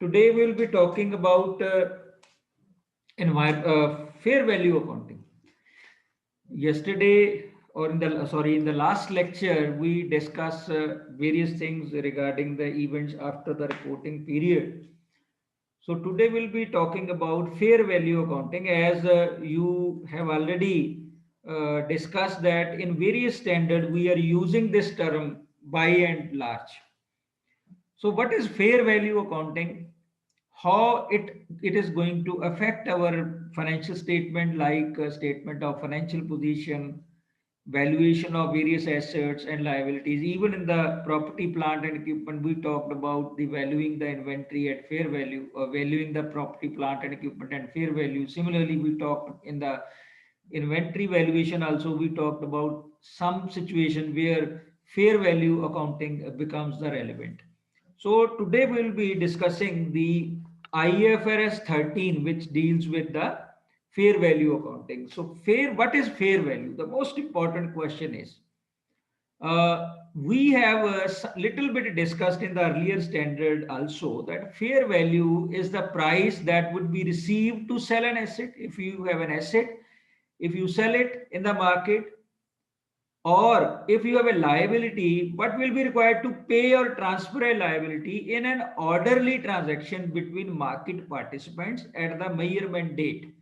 Today we will be talking about fair value accounting. Yesterday, or in the last lecture, we discussed various things regarding the events after the reporting period. So today we'll be talking about fair value accounting, as you have already discussed that in various standards we are using this term by and large. So what is fair value accounting? How it is going to affect our financial statement, like statement of financial position, valuation of various assets and liabilities. Even in the property, plant and equipment, we talked about the valuing the inventory at fair value, or valuing the property, plant and equipment at fair value. Similarly, we talked in the inventory valuation also, we talked about some situation where fair value accounting becomes the relevant. So today we will be discussing the IFRS 13, which deals with the fair value accounting. So what is fair value? The most important question is, we have a little bit discussed in the earlier standard also, that fair value is the price that would be received to sell an asset. If you have an asset, if you sell it in the market, or if you have a liability, what will be required to pay or transfer a liability in an orderly transaction between market participants at the measurement date.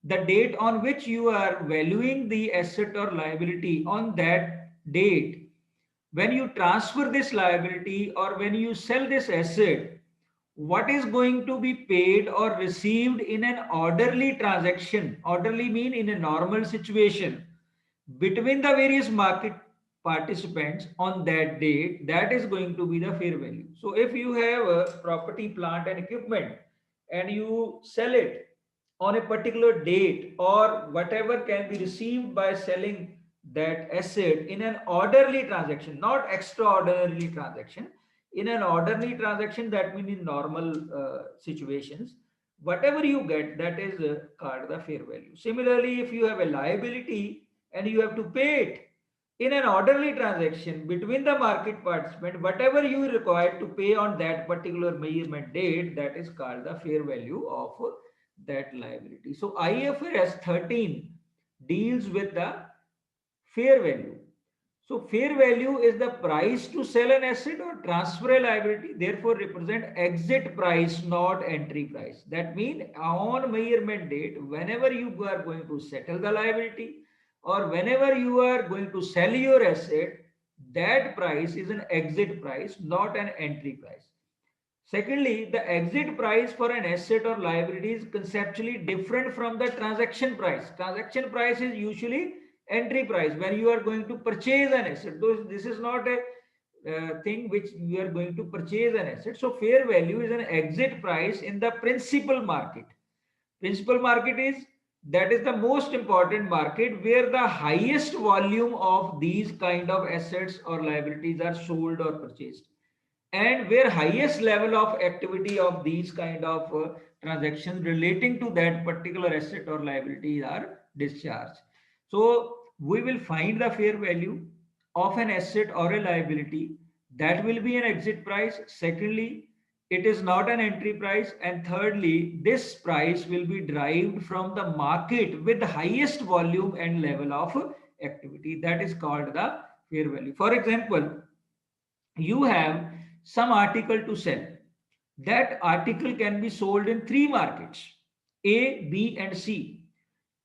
The date on which you are valuing the asset or liability, on that date, when you transfer this liability or when you sell this asset, what is going to be paid or received in an orderly transaction. Orderly mean in a normal situation between the various market participants on that date, that is going to be the fair value. So if you have a property, plant and equipment, and you sell it on a particular date, or whatever can be received by selling that asset in an orderly transaction, not extraordinary transaction, in an orderly transaction, that means in normal situations, whatever you get, that is called the fair value. Similarly, if you have a liability and you have to pay it in an orderly transaction between the market participant, whatever you require to pay on that particular measurement date, that is called the fair value of that liability. So IFRS 13 deals with the fair value. So fair value is the price to sell an asset or transfer a liability, therefore represent exit price, not entry price. That means on measurement date, whenever you are going to settle the liability or whenever you are going to sell your asset, that price is an exit price, not an entry price. Secondly, the exit price for an asset or liability is conceptually different from the transaction price. Transaction price is usually entry price when you are going to purchase an asset. Though this is not a thing which you are going to purchase an asset. So fair value is an exit price in the principal market. Principal market is, that is the most important market where the highest volume of these kind of assets or liabilities are sold or purchased, and where highest level of activity of these kind of transactions relating to that particular asset or liability are discharged. So we will find the fair value of an asset or a liability. That will be an exit price. Secondly, it is not an entry price. And thirdly, this price will be derived from the market with the highest volume and level of activity. That is called the fair value. For example, you have some article to sell. That article can be sold in three markets: A, B, and C.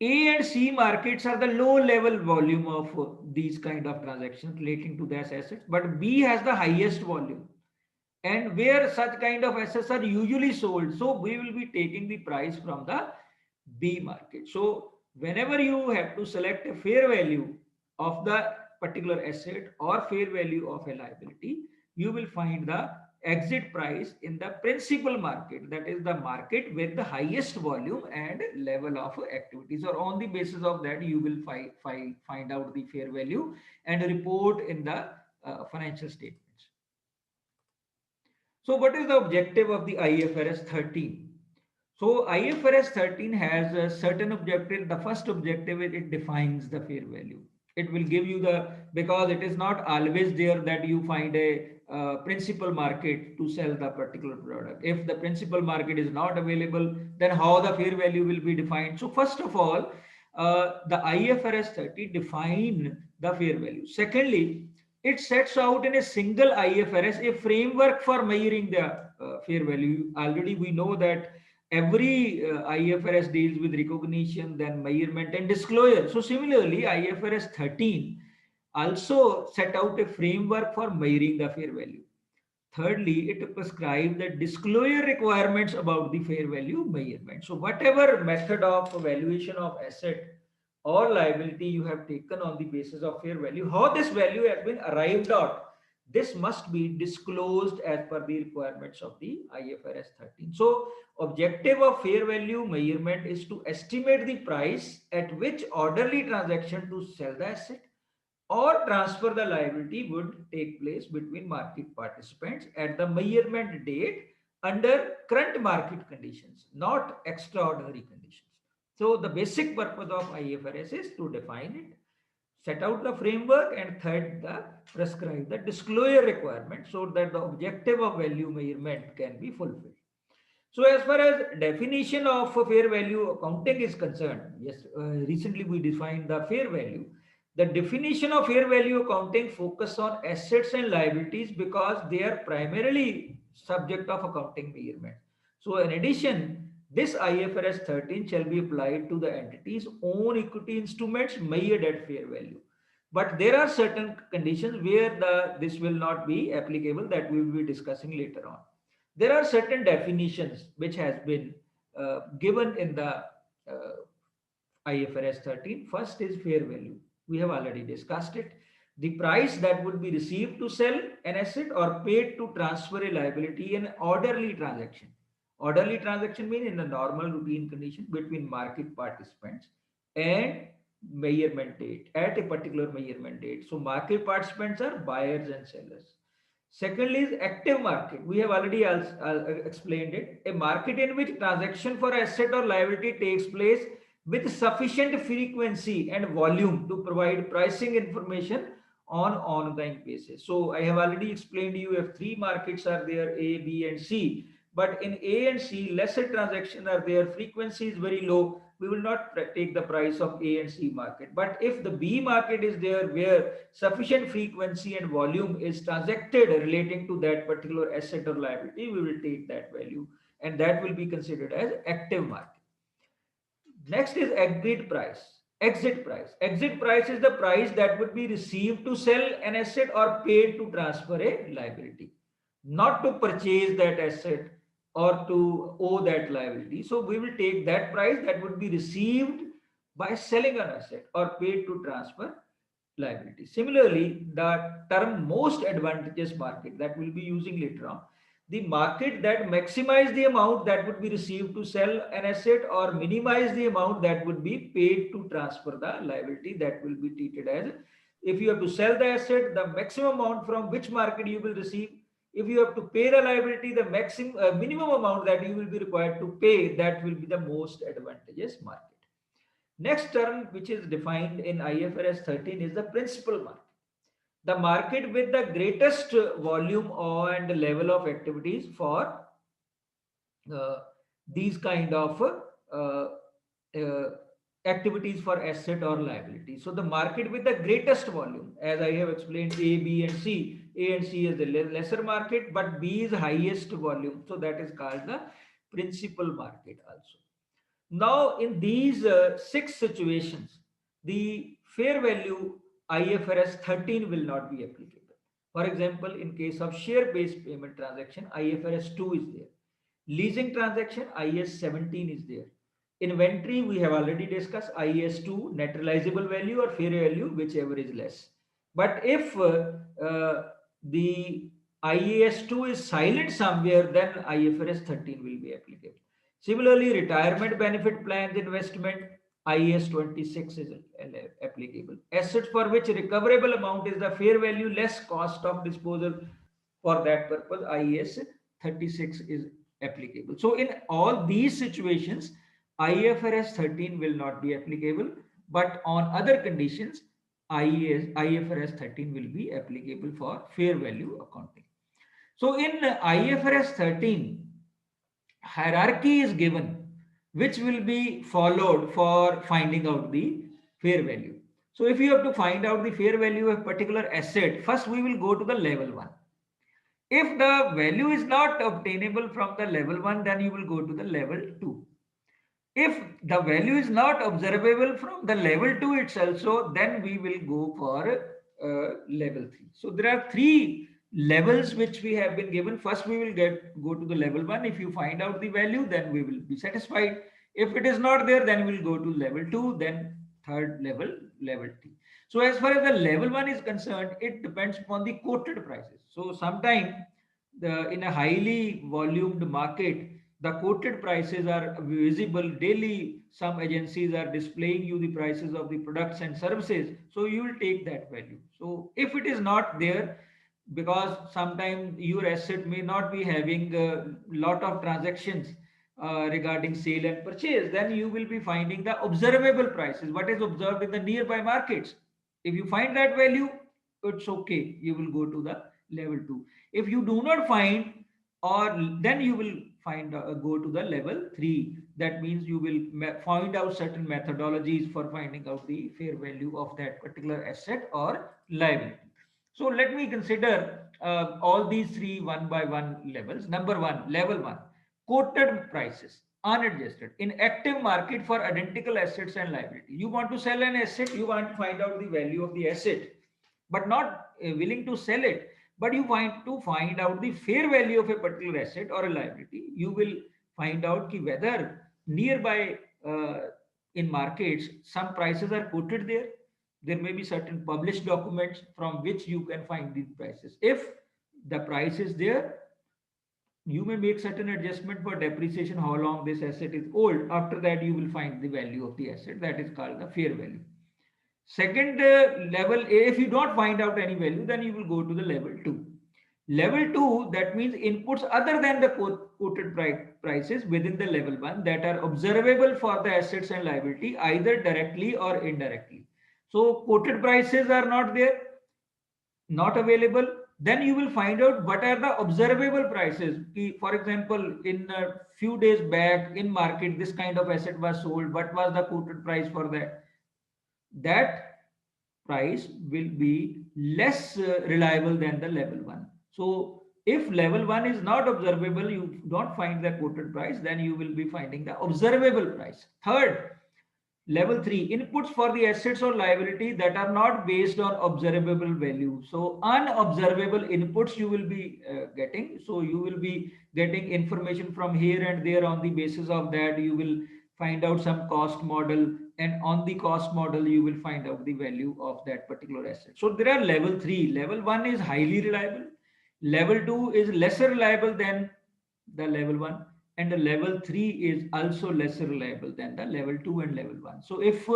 A and C markets are the low level volume of these kind of transactions relating to those assets, but B has the highest volume, and where such kind of assets are usually sold. So we will be taking the price from the B market. So whenever you have to select a fair value of the particular asset or fair value of a liability, you will find the exit price in the principal market, that is the market with the highest volume and level of activities. Or on the basis of that, you will find out the fair value and report in the financial statements. So what is the objective of the IFRS 13? So IFRS 13 has a certain objective. The first objective is it defines the fair value. It will give you the, because it is not always there that you find a principal market to sell the particular product. If the principal market is not available, then how the fair value will be defined? So first of all, the IFRS 30 define the fair value. Secondly, it sets out in a single IFRS a framework for measuring the fair value. Already we know that every IFRS deals with recognition, then measurement and disclosure. So similarly, IFRS 13 also set out a framework for measuring the fair value. Thirdly, it prescribes the disclosure requirements about the fair value measurement. So whatever method of valuation of asset or liability you have taken on the basis of fair value, how this value has been arrived at, this must be disclosed as per the requirements of the IFRS 13. So objective of fair value measurement is to estimate the price at which orderly transaction to sell the asset or transfer the liability would take place between market participants at the measurement date under current market conditions, not extraordinary conditions. So the basic purpose of IFRS is to define it, set out the framework, and third, the prescribe the disclosure requirement so that the objective of value measurement can be fulfilled. So as far as definition of fair value accounting is concerned, yes, recently we defined the fair value. The definition of fair value accounting focus on assets and liabilities because they are primarily subject of accounting measurement. So in addition, this IFRS 13 shall be applied to the entity's own equity instruments measured at fair value. But there are certain conditions where this will not be applicable that we will be discussing later on. There are certain definitions which has been given in the IFRS 13. First is fair value. We have already discussed it. The price that would be received to sell an asset or paid to transfer a liability in orderly transaction. Orderly transaction means in a normal routine condition between market participants and measurement date, at a particular measurement date. So market participants are buyers and sellers. Secondly is active market. We have already explained it. A market in which transaction for asset or liability takes place with sufficient frequency and volume to provide pricing information on ongoing basis. So I have already explained to you if three markets are there, A, B, and C. But in A and C, lesser transactions are there, frequency is very low. We will not take the price of A and C market. But if the B market is there where sufficient frequency and volume is transacted relating to that particular asset or liability, we will take that value. And that will be considered as active market. Next is exit price. Exit price. Exit price is the price that would be received to sell an asset or paid to transfer a liability, not to purchase that asset or to owe that liability. So we will take that price that would be received by selling an asset or paid to transfer liability. Similarly, the term most advantageous market that we'll be using later on, the market that maximize the amount that would be received to sell an asset or minimize the amount that would be paid to transfer the liability, that will be treated as, if you have to sell the asset, the maximum amount from which market you will receive. If you have to pay the liability, the maximum minimum amount that you will be required to pay, that will be the most advantageous market. Next term which is defined in IFRS 13 is the principal market. The market with the greatest volume and level of activities for these kind of activities for asset or liability. So the market with the greatest volume, as I have explained, A, B, and C. A and C is the lesser market, but B is highest volume. So that is called the principal market also. Now, in these 6 situations, the fair value IFRS 13 will not be applicable. For example, in case of share-based payment transaction, IFRS 2 is there. Leasing transaction, IAS 17 is there. Inventory, we have already discussed, IAS 2, net realizable value or fair value, whichever is less. But if the IAS 2 is silent somewhere, then IFRS 13 will be applicable. Similarly, retirement benefit plans investment, IAS 26 is applicable. Assets for which recoverable amount is the fair value less cost of disposal, for that purpose IAS 36 is applicable. So in all these situations, IFRS 13 will not be applicable, but on other conditions, IFRS 13 will be applicable for fair value accounting. So in IFRS 13, hierarchy is given, which will be followed for finding out the fair value. So if you have to find out the fair value of a particular asset, first we will go to the level 1. If the value is not obtainable from the level 1, then you will go to the level 2. If the value is not observable from the level 2 itself, so then we will go for level 3. So there are three levels which we have been given. First, we will go to the level 1. If you find out the value, then we will be satisfied. If it is not there, then we'll go to level 2, then third level, level 3. So as far as the level 1 is concerned, it depends upon the quoted prices. So sometime in a highly volumed market, the quoted prices are visible daily. Some agencies are displaying you the prices of the products and services, so you will take that value. So if it is not there, because sometimes your asset may not be having a lot of transactions regarding sale and purchase, then you will be finding the observable prices, what is observed in the nearby markets. If you find that value, it's okay, you will go to the level 2. If you do not find, or then you will go to the level 3. That means you will find out certain methodologies for finding out the fair value of that particular asset or liability. So let me consider all these three one by one levels. Number one, level 1, quoted prices unadjusted in active market for identical assets and liability. You want to sell an asset, you want to find out the value of the asset, but not willing to sell it, but you want to find out the fair value of a particular asset or a liability. You will find out whether nearby in markets some prices are quoted there. There may be certain published documents from which you can find these prices. If the price is there, you may make certain adjustment for depreciation, how long this asset is old. After that, you will find the value of the asset. That is called the fair value. Second level, if you don't find out any value, then you will go to the level 2. Level 2, that means inputs other than the quoted prices within the level 1 that are observable for the assets and liability, either directly or indirectly. So quoted prices are not there, not available. Then you will find out what are the observable prices. For example, in a few days back in market, this kind of asset was sold. What was the quoted price for that? That price will be less reliable than the level 1. So if level 1 is not observable, you don't find the quoted price, then you will be finding the observable price. Third, level 3, inputs for the assets or liability that are not based on observable value. So unobservable inputs you will be getting. So you will be getting information from here and there. On the basis of that, you will find out some cost model, and on the cost model you will find out the value of that particular asset. So there are level 3. Level 1 is highly reliable, level 2 is lesser reliable than the level 1, and the level 3 is also lesser reliable than the level 2 and level 1. So if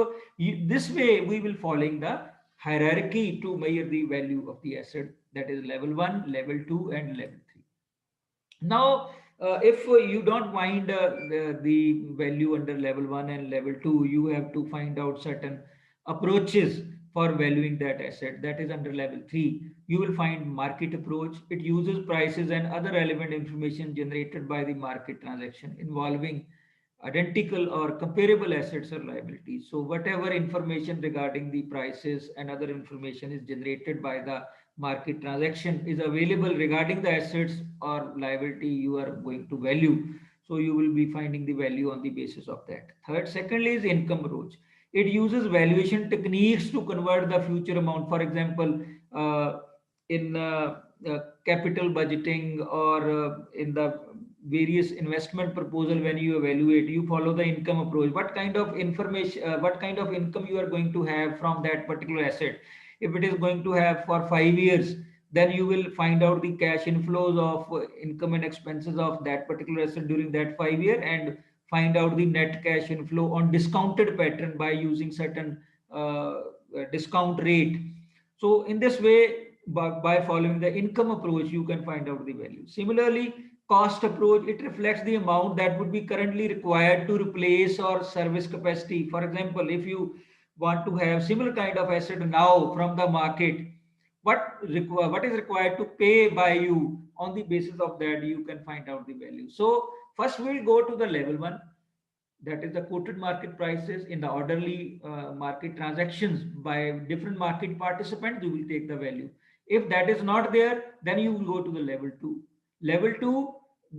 this way we will following the hierarchy to measure the value of the asset, that is level 1, level 2 and level 3. Now if you don't find the value under level 1 and level 2, you have to find out certain approaches for valuing that asset. That is under level 3. You will find market approach. It uses prices and other relevant information generated by the market transaction involving identical or comparable assets or liabilities. So whatever information regarding the prices and other information is generated by the market transaction is available regarding the assets or liability you are going to value. So you will be finding the value on the basis of that. Third, secondly, is income approach. It uses valuation techniques to convert the future amount. For example, in capital budgeting, or in the various investment proposal, when you evaluate, you follow the income approach. What kind of information, what kind of income you are going to have from that particular asset. If it is going to have for 5 years, then you will find out the cash inflows of income and expenses of that particular asset during that 5 year, and find out the net cash inflow on discounted pattern by using certain discount rate. So in this way, by following the income approach, you can find out the value. Similarly, cost approach, it reflects the amount that would be currently required to replace or service capacity. For example, if you want to have similar kind of asset now from the market, what is required to pay by you. On the basis of that, you can find out the value. So first we'll go to the level one, that is the quoted market prices in the orderly market transactions by different market participants. You will take the value. If that is not there, then you will go to the level two. Level two,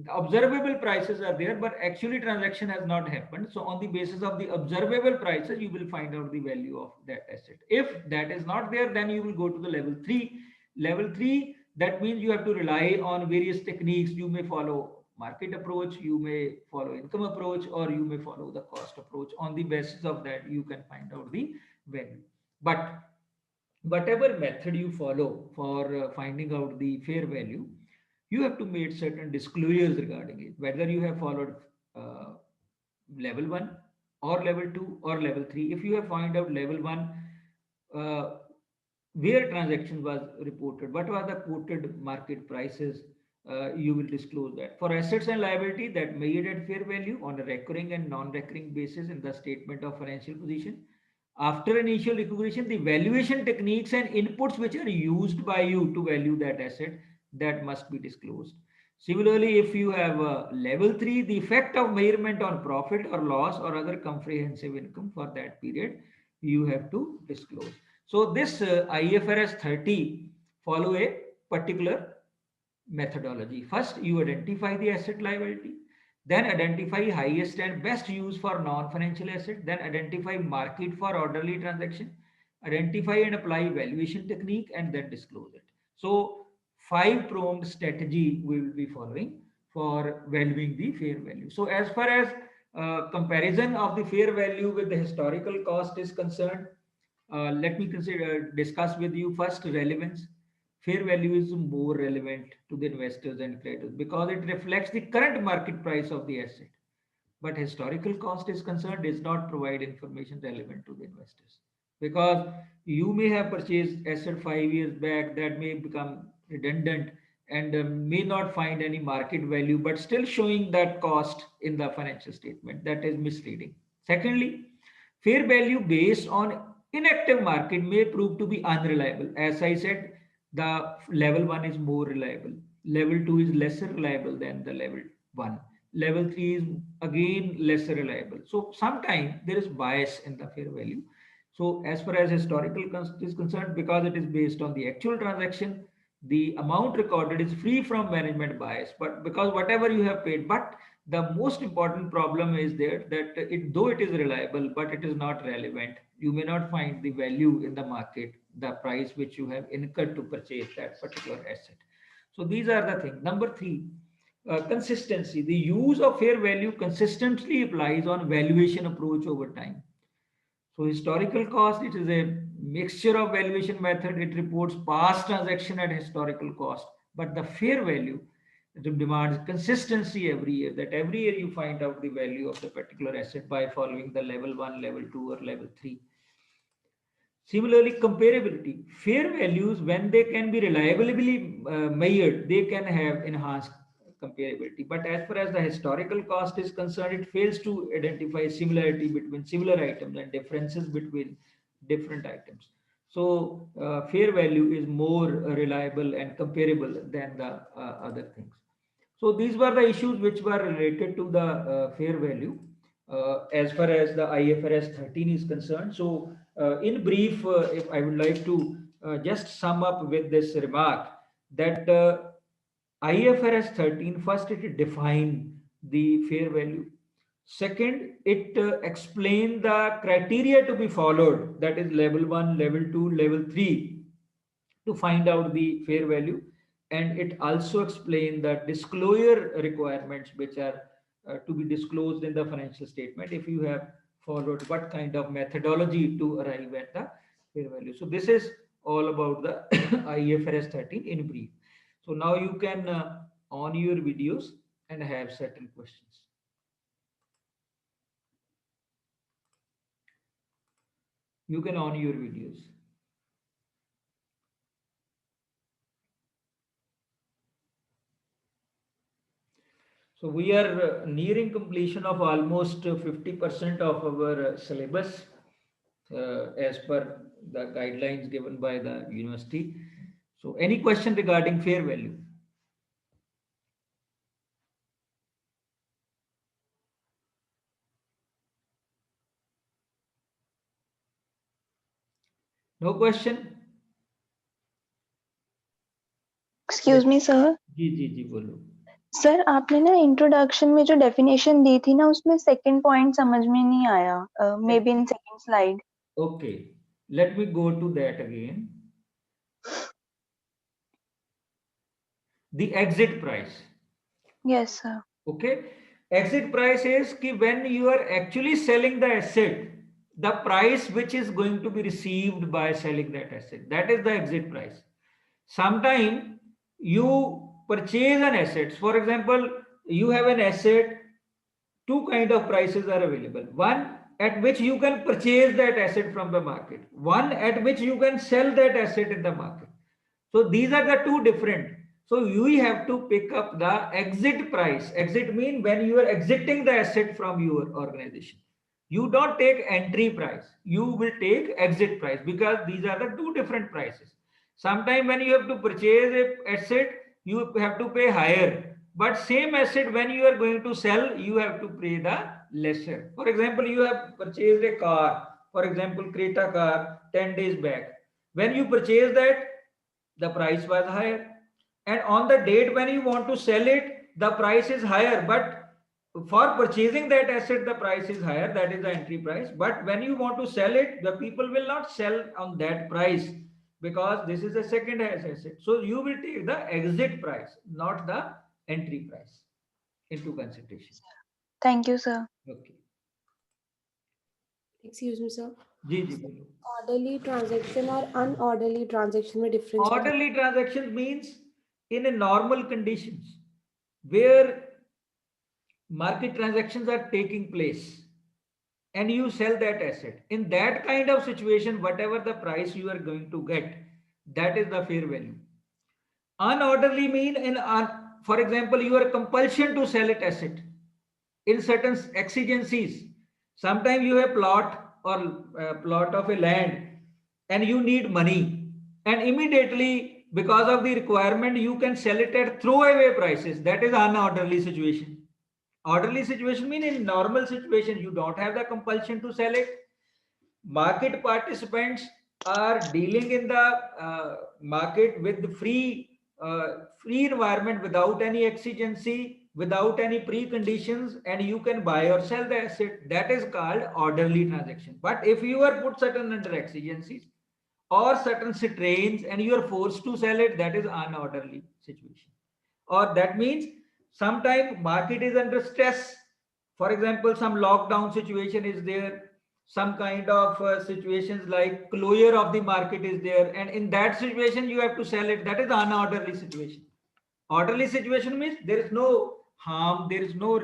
observable prices are there, but actually transaction has not happened. So on the basis of the observable prices, you will find out the value of that asset. If that is not there, then you will go to the level three. Level three, that means you have to rely on various techniques. You may follow market approach, you may follow income approach, or you may follow the cost approach. On the basis of that, you can find out the value. But whatever method you follow for finding out the fair value, you have to make certain disclosures regarding it, whether you have followed uh, level 1 or level 2 or level 3. If you have found out level 1, uh, where transaction was reported, what were the quoted market prices, you will disclose that. For assets and liability that made at fair value on a recurring and non-recurring basis in the statement of financial position. After initial recognition, the valuation techniques and inputs which are used by you to value that asset, that must be disclosed. Similarly, if you have level 3, the effect of measurement on profit or loss or other comprehensive income for that period, you have to disclose. So this IFRS 30 follow a particular methodology. First, you identify the asset liability, then identify highest and best use for non-financial asset, then identify market for orderly transaction, identify and apply valuation technique, and then disclose it. So five-pronged strategy we will be following for valuing the fair value. So as far as comparison of the fair value with the historical cost is concerned, let me discuss with you first relevance. Fair value is more relevant to the investors and creditors because it reflects the current market price of the asset. But historical cost is concerned does not provide information relevant to the investors because you may have purchased asset 5 years back that may become redundant and may not find any market value, but still showing that cost in the financial statement. That is misleading. Secondly, fair value based on inactive market may prove to be unreliable. As I said, the level 1 is more reliable. Level 2 is lesser reliable than the level 1. Level 3 is again lesser reliable. So sometimes there is bias in the fair value. So as far as historical is concerned, because it is based on the actual transaction, the amount recorded is free from management bias. But because whatever you have paid, but the most important problem is there that though it is reliable, but it is not relevant. You may not find the value in the market, the price which you have incurred to purchase that particular asset. So these are the things. Number three, consistency. The use of fair value consistently applies on valuation approach over time. So historical cost, it is a mixture of valuation method. It reports past transaction at historical cost, but the fair value, it demands consistency every year. That every year you find out the value of the particular asset by following the level 1, level 2, or level 3. Similarly, comparability. Fair values, when they can be reliably measured, they can have enhanced comparability. But as far as the historical cost is concerned, it fails to identify similarity between similar items and differences between different items. So, fair value is more reliable and comparable than the other things. So, these were the issues which were related to the fair value as far as the IFRS 13 is concerned. So, in brief, if I would like to just sum up with this remark that IFRS 13, first it define the fair value. Second, it explain the criteria to be followed, that is level 1, level 2, level 3, to find out the fair value. And it also explain the disclosure requirements which are to be disclosed in the financial statement if you have followed what kind of methodology to arrive at the fair value. So this is all about the IFRS 13 in brief. So now you can on your videos and have certain questions. You can on your videos. So we are nearing completion of almost 50% of our syllabus. as per the guidelines given by the university. So any question regarding fair value? No question? Excuse me sir. जी जी जी बोलो। सर आपने ना introduction में जो definition दी थी ना उसमें सेकंड पॉइंट समझ में नहीं आया, may be in second slide. Okay, let me go to that again. The exit price. Yes sir. Okay, exit price is ki when you are actually selling the asset, the price which is going to be received by selling that asset, that is the exit price. Sometime you purchase an asset. For example, you have an asset, two kind of prices are available. One at which you can purchase that asset from the market, one at which you can sell that asset in the market. So these are the two different. So you have to pick up the exit price. Exit mean when you are exiting the asset from your organization. You don't take entry price. You will take exit price because these are the two different prices. Sometimes when you have to purchase a asset, you have to pay higher. But same asset when you are going to sell, you have to pay the lesser. For example, you have purchased a car. For example, Creta car 10 days back. When you purchase that, the price was higher, and on the date when you want to sell it the price is higher, but for purchasing that asset the price is higher, that is the entry price. But when you want to sell it, the people will not sell on that price because this is a second hand asset. So you will take the exit price, not the entry price into consideration. Thank you sir. Okay. Excuse me sir, जी जी बोलो। Orderly transaction और अनऑर्डरली transaction में difference क्या है? Orderly transactions means in a normal conditions where market transactions are taking place and you sell that asset. In that kind of situation, whatever the price you are going to get, that is the fair value. Unorderly mean for example, your compulsion to sell it asset in certain exigencies. Sometimes you have plot or plot of a land and you need money, and immediately because of the requirement you can sell it at throwaway prices. That is unorderly situation. Orderly situation mean in normal situation you don't have the compulsion to sell it. Market participants are dealing in the market with free environment without any exigency, without any preconditions, and you can buy or sell the asset. That is called orderly transaction. But if you are put certain under exigencies or certain strains and you are forced to sell it, that is unorderly situation. Or that means sometimes market is under stress. For example, some lockdown situation is there, some kind of situations like closure of the market is there, and in that situation you have to sell it. That is unorderly situation. Orderly situation means there is no harm, there is no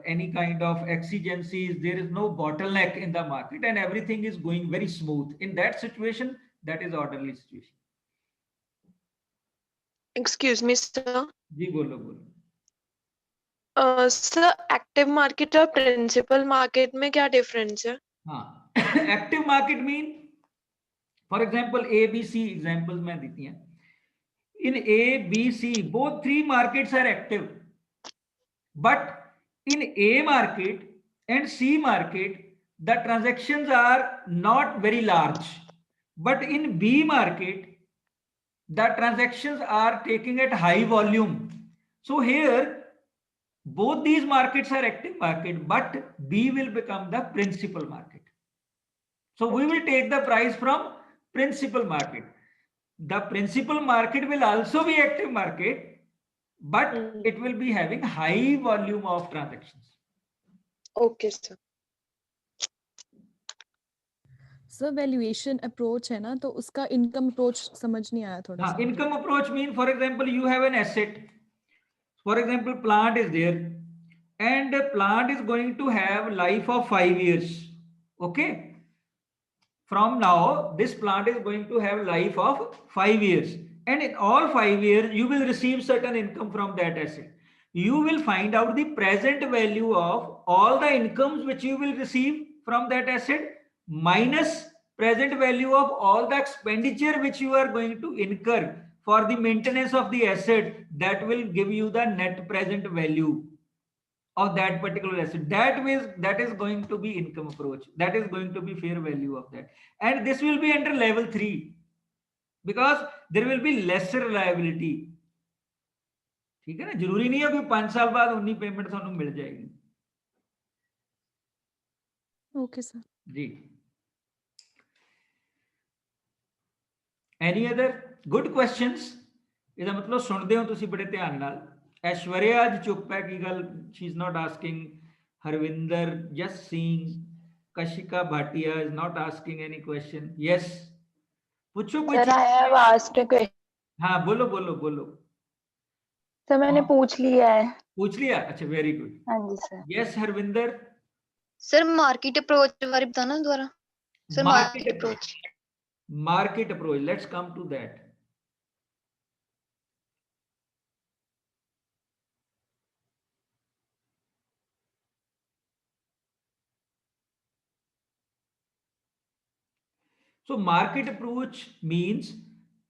any kind of exigencies, there is no bottleneck in the market, and everything is going very smooth. In that situation, that is orderly situation. Excuse me sir, जी बोलो बोलो। Sir active market और principal market में क्या difference है? हाँ, active market mean for example A B C examples मैं देती हैं. In A, B, C, both three markets are active. But in A market and C market, the transactions are not very large. But in B market, the transactions are taking at high volume. So here, both these markets are active market, but B will become the principal market. So we will take the price from principal market. The principal market will also be active market, but it will be having high volume of transactions. Okay sir. Sir valuation approach है ना, तो उसका income approach समझ नहीं आया थोड़ा सा। Income approach mean, for example, you have an asset. For example, plant is there, and the plant is going to have life of 5 years. Okay. From now, this plant is going to have life of 5 years. And in all 5 years, you will receive certain income from that asset. You will find out the present value of all the incomes which you will receive from that asset minus present value of all the expenditure which you are going to incur for the maintenance of the asset, that will give you the net present value of that particular asset. That is going to be income approach, that is going to be fair value of that, and this will be under level 3 because there will be lesser liability. ठीक है ना, जरूरी नहीं है कि 5 साल बाद उन्नी पेमेंट थानू मिल जाएगी। Okay sir. जी, एनी अदर गुड क्वेश्चंस? ਇਹਦਾ ਮਤਲਬ ਸੁਣਦੇ ਹੋ ਤੁਸੀਂ ਬੜੇ ਧਿਆਨ ਨਾਲ। ऐश्वर्या ਅੱਜ ਚੁੱਪ ਹੈ, ਕੀ ਗੱਲ? she is not asking. Harvinder just seeing. Kashika Bhatia is not asking any question. yes, पूछो कोई sir I have asked a question. हाँ बोलो बोलो बोलो। सर मैंने पूछ लिया है। पूछ लिया? अच्छा वेरी गुड। हाँ जी sir. Yes Harvinder. Sir market approach बारे बताना दोबारा। Sir market approach. Market approach, let's come to that. So market approach means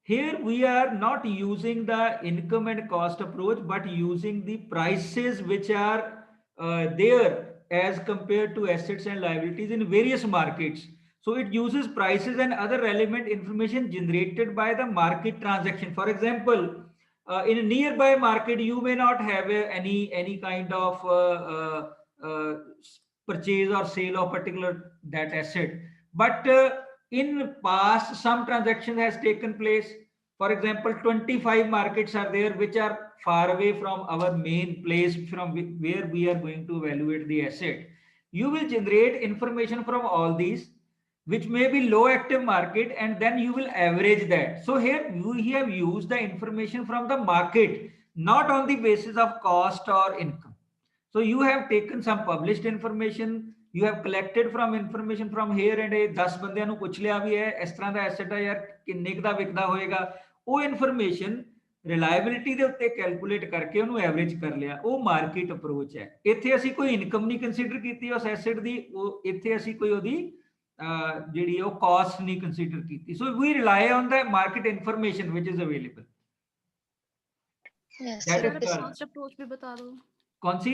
here we are not using the income and cost approach, but using the prices which are there as compared to assets and liabilities in various markets. So it uses prices and other relevant information generated by the market transaction. For example, in a nearby market, you may not have any kind of purchase or sale of particular that asset, but in past some transaction has taken place. For example, 25 markets are there which are far away from our main place from where we are going to evaluate the asset. You will generate information from all these which may be low active market, and then you will average that. So here we have used the information from the market, not on the basis of cost or income. So you have taken some published information, you have collected from information from here and 10 ਬੰਦਿਆਂ ਨੂੰ ਪੁੱਛ ਲਿਆ ਵੀ ਹੈ ਇਸ ਤਰ੍ਹਾਂ ਦਾ asset ਹੈ ਯਾਰ, ਕਿੰਨੇ ਦਾ ਵਿਕਦਾ ਹੋਏਗਾ, ਉਹ ਇਨਫੋਰਮੇਸ਼ਨ ਰਿਲਾਇਬਿਲਿਟੀ ਦੇ ਉੱਤੇ ਕੈਲਕੂਲੇਟ ਕਰਕੇ ਉਹਨੂੰ ਐਵਰੇਜ ਕਰ ਲਿਆ, ਉਹ ਮਾਰਕੀਟ ਅਪਰੋਚ ਹੈ। ਇੱਥੇ ਅਸੀਂ ਕੋਈ ਇਨਕਮ ਨਹੀਂ ਕੰਸੀਡਰ ਕੀਤੀ ਉਸ ਐਸੈਟ ਦੀ, ਉਹ ਇੱਥੇ ਅਸੀਂ ਕੋਈ ਉਹਦੀ ਜਿਹੜੀ ਉਹ ਕਾਸਟ ਨਹੀਂ ਕੰਸੀਡਰ ਕੀਤੀ। So we rely on the market information which is available. Cost approach भी बता दो। कौन सी?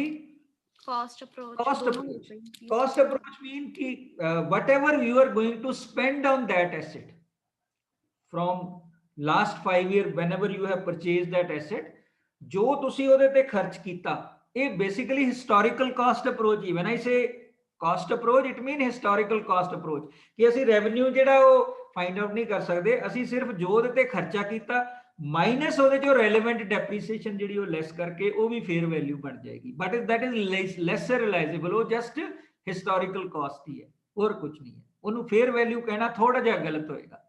Cost approach. Cost approach mean कि whatever you are going to spend on that asset from last 5 year, whenever you have purchased that asset, जो तुसी ਉਹਦੇ ਤੇ ਖਰਚ ਕੀਤਾ, ਇਹ basically historical cost approach he. when I say cost approach, it mean historical cost approach ਕਿ ਅਸੀਂ revenue ਜਿਹੜਾ ਉਹ find out ਨਹੀਂ ਕਰ ਸਕਦੇ, ਅਸੀਂ ਸਿਰਫ ਜੋ ਉਹਦੇ ਤੇ ਖਰਚਾ ਕੀਤਾ ਮਾਈਨਸ ਉਹਦੇ ਚੋਂ ਰੈਲੇਵੈਂਟ ਡੈਪਰੀਸੀਏਸ਼ਨ ਜਿਹੜੀ ਉਹ ਲੈਸ ਕਰਕੇ ਉਹ ਵੀ ਫੇਅਰ ਵੈਲਿਊ ਬਣ ਜਾਏਗੀ। ਬਟ ਦੈਟ ਇਜ਼ ਲੈਸਰ ਰਿਲਾਈਜ਼ੇਬਲ, ਉਹ ਜਸਟ ਹਿਸਟੋਰੀਕਲ ਕਾਸਟ ਹੀ ਹੈ, ਹੋਰ ਕੁਝ ਨਹੀਂ ਹੈ। ਉਹਨੂੰ ਫੇਅਰ ਵੈਲਿਊ ਕਹਿਣਾ ਥੋੜਾ ਜਿਹਾ ਗਲਤ ਹੋਏਗਾ।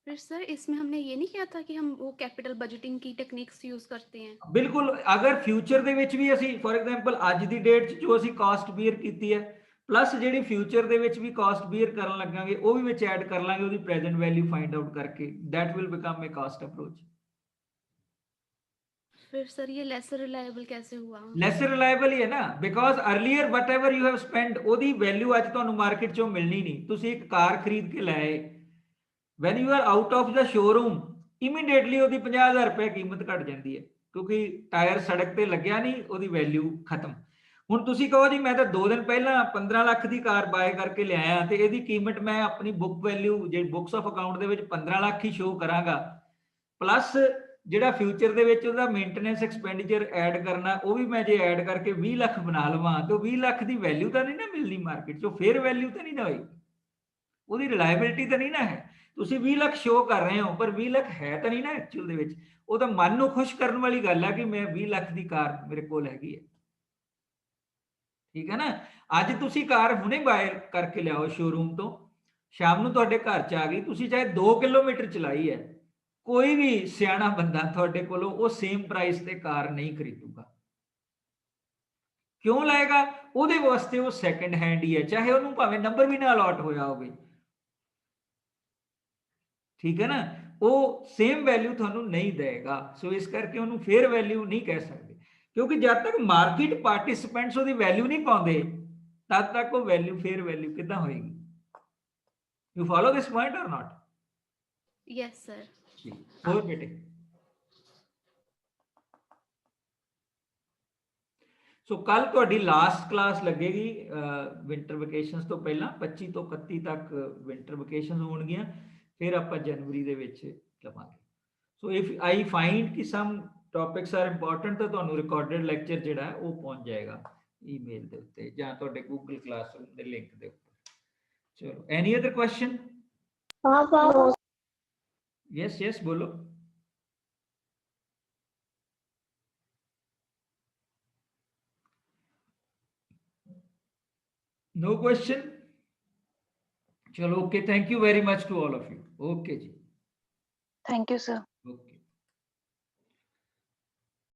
फिर सर इसमें हमने ये नहीं किया था कि हम वो कैपिटल बजटिंग की टेक्निक्स यूज करते हैं? ਬਿਲਕੁਲ, ਅਗਰ ਫਿਊਚਰ ਦੇ ਵਿੱਚ ਵੀ ਅਸੀਂ ਫॉर ਐਗਜ਼ਾਮਪਲ ਅੱਜ ਦੀ ਡੇਟ 'ਚ ਜੋ ਅਸੀਂ ਕਾਸਟ ਬੀਅਰ ਕੀਤੀ ਹੈ, ਪਲੱਸ ਜਿਹੜੀ ਫਿਊਚਰ ਦੇ ਵਿੱਚ ਵੀ ਕਾਸਟ ਬੀਅਰ ਕਰਨ ਲੱਗਾਂਗੇ, ਉਹ ਵੀ ਵਿੱਚ ਐਡ ਕਰ ਲਾਂਗੇ ਉਹਦੀ ਪ੍ਰੈਜ਼ੈਂਟ ਵੈਲਿਊ ਫਾਈਂਡ ਆਊਟ ਕਰਕੇ, that will become a cost approach. फिर सर ये लेसर रिलायबल कैसे हुआ? ਲੈਸਰ ਰਿਲਾਇਬਲ ਹੀ ਹੈ ਨਾ, because earlier whatever you have spend ਉਹਦੀ ਵੈਲਿਊ ਅੱਜ ਤੁਹਾਨੂੰ ਮਾਰਕੀਟ 'ਚੋਂ ਮਿਲਣੀ ਨਹੀਂ। ਤੁਸੀਂ ਇੱਕ ਕਾਰ ਖਰੀਦ ਕੇ ਲਾਏ, when you are out of the showroom, immediately ਉਹਦੀ 50,000 ਰੁਪਏ ਕੀਮਤ ਘਟ ਜਾਂਦੀ ਹੈ ਕਿਉਂਕਿ ਟਾਇਰ ਸੜਕ ਤੇ ਲੱਗਿਆ ਨਹੀਂ, ਉਹਦੀ ਵੈਲਿਊ ਖਤਮ। ਹੁਣ ਤੁਸੀਂ ਕਹੋ ਜੀ ਮੈਂ ਤਾਂ 2 ਦਿਨ ਪਹਿਲਾਂ 15 ਲੱਖ ਦੀ ਕਾਰ ਬਾਏ ਕਰਕੇ ਲਿਆਇਆ ਤੇ ਇਹਦੀ ਕੀਮਤ ਮੈਂ ਆਪਣੀ ਬੁੱਕ ਵੈਲਿਊ ਜਿਹੜੀ ਬੁੱਕਸ ਆਫ ਅਕਾਊਂਟ ਦੇ ਵਿੱਚ 15 ਲੱਖ ਹੀ ਸ਼ੋ ਕਰਾਂਗਾ, ਪਲੱਸ ਜਿਹੜਾ ਫਿਊਚਰ ਦੇ ਵਿੱਚ ਉਹਦਾ ਮੇਨਟੇਨੈਂਸ ਐਕਸਪੈਂਡੀਚਰ ਐਡ ਕਰਨਾ, ਉਹ ਵੀ ਮੈਂ ਜੇ ਐਡ ਕਰਕੇ 20 ਲੱਖ ਬਣਾ ਲਵਾਂ ਤੇ 20 ਲੱਖ ਦੀ ਵੈਲਿਊ ਤਾਂ ਨਹੀਂ ਨਾ ਮਿਲਣੀ ਮਾਰਕੀਟ 'ਚੋਂ, ਫੇਅਰ ਵੈਲਿਊ ਤਾਂ ਨਹੀਂ ਨਾ ਹੋਈ, ਉਹਦੀ ਰਿਲਾਇਬਿਲਿਟੀ ਤਾਂ ਨਹੀਂ ਨਾ ਹੈ। ਤੁਸੀਂ 20 ਲੱਖ ਸ਼ੋ ਕਰ ਰਹੇ ਹੋ ਪਰ 20 ਲੱਖ ਹੈ ਤਾਂ ਨਹੀਂ ਨਾ ਐਕਚੁਅਲ ਦੇ ਵਿੱਚ। ਉਹ ਤਾਂ ਮਨ ਨੂੰ ਖੁਸ਼ ਕਰਨ ਵਾਲੀ ਗੱਲ ਹੈ ਕਿ ਮੈਂ 20 ਲੱਖ ਦੀ ਕਾਰ ਮੇਰੇ ਕੋਲ ਹੈਗੀ ਹੈ, ਠੀਕ ਹੈ ਨਾ। ਅੱਜ ਤੁਸੀਂ ਕਾਰ ਹੁਣੇ ਬਾਏ ਕਰਕੇ ਲਿਆਓ ਸ਼ੋਰੂਮ ਤੋਂ, ਸ਼ਾਮ ਨੂੰ ਤੁਹਾਡੇ ਘਰ 'ਚ ਆ ਗਈ, ਤੁਸੀਂ ਚਾਹੇ 2 ਕਿਲੋਮੀਟਰ ਚਲਾਈ ਹੈ, ਕੋਈ ਵੀ ਸਿਆਣਾ ਬੰਦਾ ਤੁਹਾਡੇ ਕੋਲੋਂ ਉਹ ਸੇਮ ਪ੍ਰਾਈਸ ਤੇ ਕਾਰ ਨਹੀਂ ਖਰੀਦੂਗਾ। ਕਿਉਂ ਲਾਏਗਾ? ਉਹਦੇ ਵਾਸਤੇ ਉਹ ਸੈਕੰਡ ਹੈਂਡ ਹੀ ਹੈ, ਚਾਹੇ ਉਹਨੂੰ ਭਾਵੇਂ ਨੰਬਰ ਵੀ ਨਾ ਅਲਾਟ ਹੋਇਆ ਹੋਵੇ, ਠੀਕ ਹੈ ਨਾ। ਉਹ ਸੇਮ ਵੈਲਿਊ ਤੁਹਾਨੂੰ ਨਹੀਂ ਦੇਗਾ। ਸੋ ਇਸ ਕਰਕੇ ਉਹਨੂੰ ਫੇਅਰ ਵੈਲਿਊ ਨਹੀਂ ਕਹਿ ਸਕਦੇ, ਕਿਉਂਕਿ ਜਦ ਤੱਕ ਮਾਰਕੀਟ ਪਾਰਟਿਸਿਪੈਂਟਸ ਉਹਦੀ ਵੈਲਿਊ ਨਹੀਂ ਪਾਉਂਦੇ ਤਦ ਤੱਕ ਉਹ ਵੈਲਿਊ ਫੇਅਰ ਵੈਲਿਊ ਕਿੱਦਾਂ ਹੋਏਗੀ। You follow this point or not? Yes, sir. ਹੋਰ ਬੇਟੇ ਸੋ ਕੱਲ ਤੁਹਾਡੀ ਲਾਸਟ ਕਲਾਸ ਲੱਗੇਗੀ ਵਿੰਟਰ ਵਕੇਸ਼ਨਸ ਤੋਂ ਪਹਿਲਾਂ 25 ਤੋਂ 31 ਤੱਕ ਵਿੰਟਰ ਵਕੇਸ਼ਨਸ ਹੋਣਗੀਆਂ, ਫਿਰ ਆਪਾਂ ਜਨਵਰੀ ਦੇ ਵਿੱਚ ਲਵਾਂਗੇ। ਸੋ ਇਫ ਆਈ ਫਾਈਂਡ ਕਿ ਸਮ ਟੌਪਿਕਸ ਆਰ ਇੰਪੋਰਟੈਂਟ ਤਾਂ ਤੁਹਾਨੂੰ ਰਿਕਾਰਡਡ ਲੈਕਚਰ ਜਿਹੜਾ ਹੈ ਉਹ ਪਹੁੰਚ ਜਾਏਗਾ ਈਮੇਲ ਦੇ ਉੱਤੇ ਜਾਂ ਤੁਹਾਡੇ ਗੂਗਲ ਕਲਾਸਰੂਮ ਦੇ ਲਿੰਕ ਦੇ ਉੱਪਰ। ਚਲੋ any other question? Yes yes ਬੋਲੋ। No question? Chalo, okay. Thank you very much to all of you. Okay, ji. Thank you, sir.